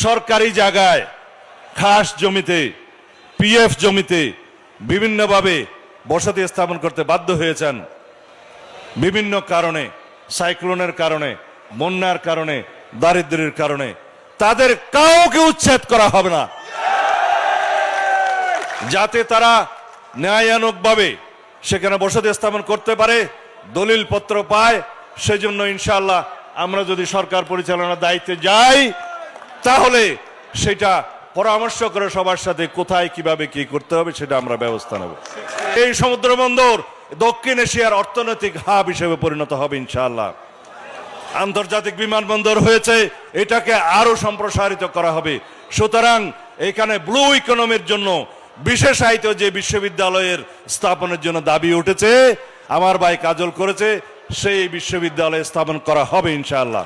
সরকারি জায়গায় খাস জমিতে পিএফ জমিতে বিভিন্নভাবে বসতি স্থাপন করতে বাধ্য হয়েছেন বিভিন্ন কারণে, সাইক্লোনের কারণে, বন্যার কারণে, দারিদ্র্যের কারণে, তাদের কাউকে উচ্ছেদ করা হবে না, যাতে তারা ন্যায়ানুগভাবে সেখানে বসতি স্থাপন করতে পারে, দলিল পত্র পায়। সেজন্য ইনশাআল্লাহ আমরা যদি সরকার পরিচালনার দায়িত্বে যাই তাহলে সেটা পরামর্শ করে সবার সাথে কোথায় কিভাবে কি করতে হবে সেটা আমরা ব্যবস্থা নেব। এই সমুদ্র বন্দর দক্ষিণ এশিয়ার অর্থনৈতিক হাব হিসেবে পরিণত হবে ইনশাআল্লাহ। আন্তর্জাতিক বিমানবন্দর হয়েছে, এটাকে আরো সম্প্রসারিত করা হবে। সুতরাং এখানে ব্লু ইকোনমির জন্য বিশেষায়িত যে বিশ্ববিদ্যালয়ের স্থাপনের জন্য দাবি উঠেছে, আমার ভাই কাজল করেছে, সেই বিশ্ববিদ্যালয় স্থাপন করা হবে ইনশাআল্লাহ।